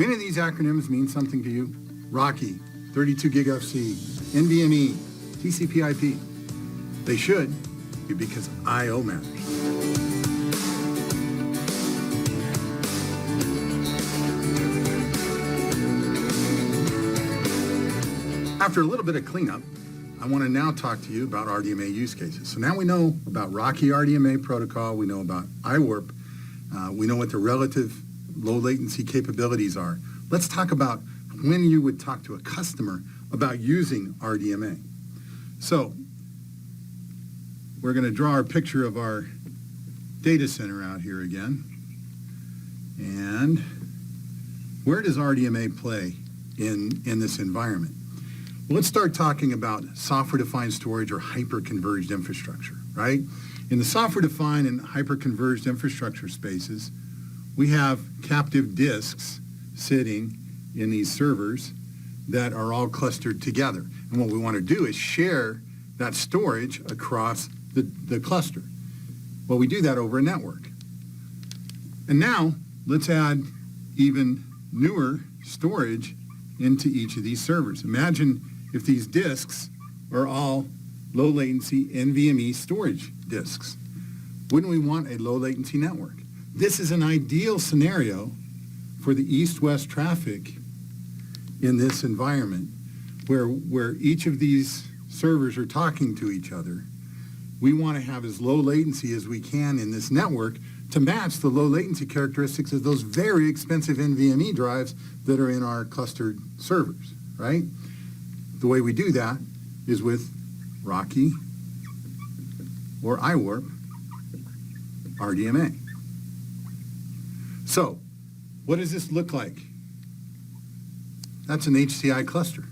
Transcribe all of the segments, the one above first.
any of these acronyms mean something to you? RoCE, 32 gig FC, NVMe, TCP/IP. They should, because I/O matters. After a little bit of cleanup, I want to now talk to you about RDMA use cases. So now we know about RoCE RDMA protocol, we know about iWARP, we know what the relative low latency capabilities are. Let's talk about when you would talk to a customer about using RDMA. So we're going to draw our picture of our data center out here again. And where does RDMA play in this environment? Well, let's start talking about software-defined storage or hyper-converged infrastructure, right? In the software-defined and hyper-converged infrastructure spaces, we have captive disks sitting in these servers that are all clustered together. And what we want to do is share that storage across the cluster. Well, we do that over a network. And now, let's add even newer storage into each of these servers. Imagine if these disks are all low latency NVMe storage disks. Wouldn't we want a low latency network? This is an ideal scenario for the east-west traffic in this environment where each of these servers are talking to each other. We want to have as low latency as we can in this network to match the low latency characteristics of those very expensive NVMe drives that are in our clustered servers, right? The way we do that is with RoCE or iWARP RDMA. So, what does this look like? That's an HCI cluster.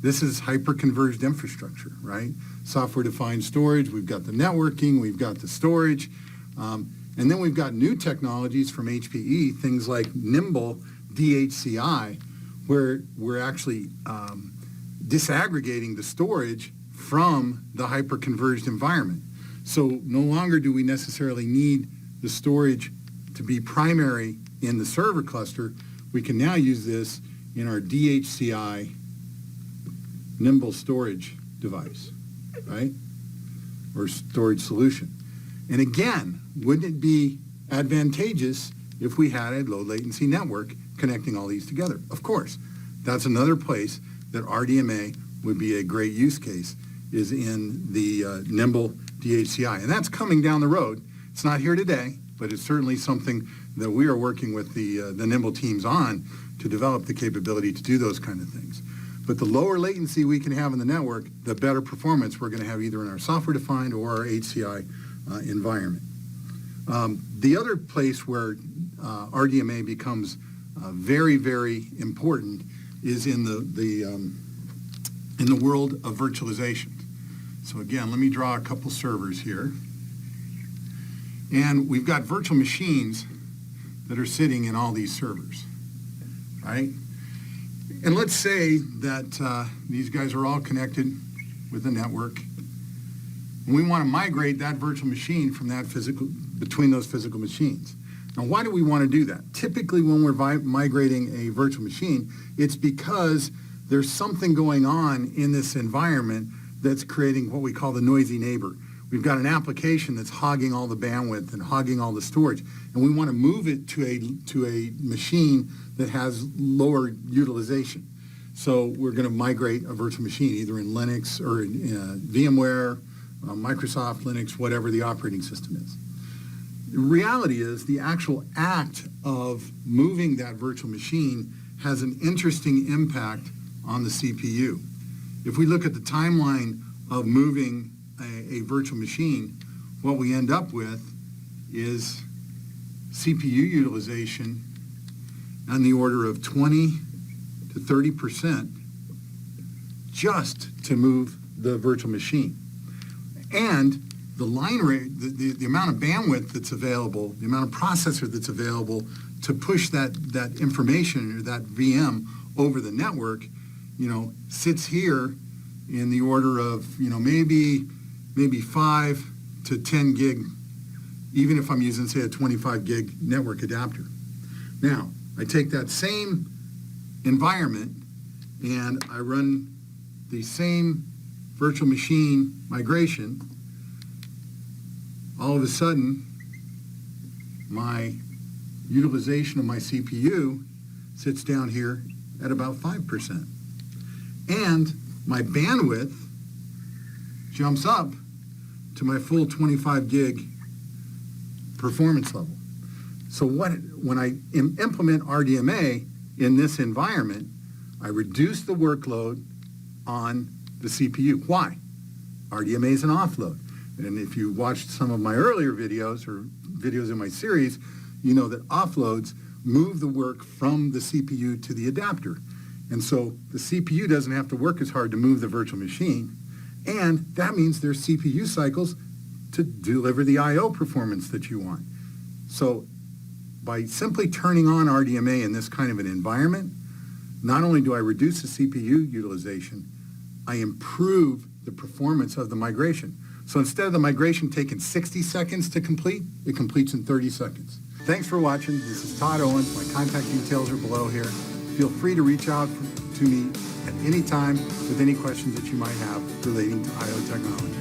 This is hyper-converged infrastructure, right? Software-defined storage, we've got the networking, we've got the storage, and then we've got new technologies from HPE, things like Nimble DHCI, where we're actually disaggregating the storage from the hyper-converged environment. So no longer do we necessarily need the storage to be primary in the server cluster. We can now use this in our DHCI Nimble storage device, right? Or storage solution. And again, wouldn't it be advantageous if we had a low latency network connecting all these together? Of course, that's another place that RDMA would be a great use case, is in the Nimble DHCI. And that's coming down the road. It's not here today, but it's certainly something that we are working with the Nimble teams on to develop the capability to do those kind of things. But the lower latency we can have in the network, the better performance we're going to have either in our software-defined or our HCI environment. The other place where RDMA becomes very, very important is in the world of virtualization. So again, let me draw a couple servers here. And we've got virtual machines that are sitting in all these servers, right? And let's say that these guys are all connected with the network, and we want to migrate that virtual machine from that between those physical machines. Now, why do we want to do that? Typically, when we're migrating a virtual machine, it's because there's something going on in this environment that's creating what we call the noisy neighbor. We've got an application that's hogging all the bandwidth and hogging all the storage, and we want to move it to a machine that has lower utilization. So we're going to migrate a virtual machine either in Linux or in VMware, Microsoft Linux, whatever the operating system is. The reality is the actual act of moving that virtual machine has an interesting impact on the CPU. If we look at the timeline of moving a virtual machine, what we end up with is CPU utilization on the order of 20 to 30% just to move the virtual machine. And the line rate, the amount of bandwidth that's available, the amount of processor that's available to push that information or that VM over the network, sits here in the order of, maybe 5 to 10 gig, even if I'm using, say, a 25 gig network adapter. Now, I take that same environment and I run the same virtual machine migration, all of a sudden my utilization of my CPU sits down here at about 5%. And my bandwidth jumps up to my full 25 gig performance level. So when I implement RDMA in this environment, I reduce the workload on the CPU. Why? RDMA is an offload. And if you watched some of my earlier videos or videos in my series, you know that offloads move the work from the CPU to the adapter. And so the CPU doesn't have to work as hard to move the virtual machine. And that means there's CPU cycles to deliver the I/O performance that you want. So by simply turning on RDMA in this kind of an environment, not only do I reduce the CPU utilization, I improve the performance of the migration. So instead of the migration taking 60 seconds to complete, it completes in 30 seconds. Thanks for watching. This is Todd Owens. My contact details are below here. Feel free to reach out to me at any time with any questions that you might have relating to I/O technology.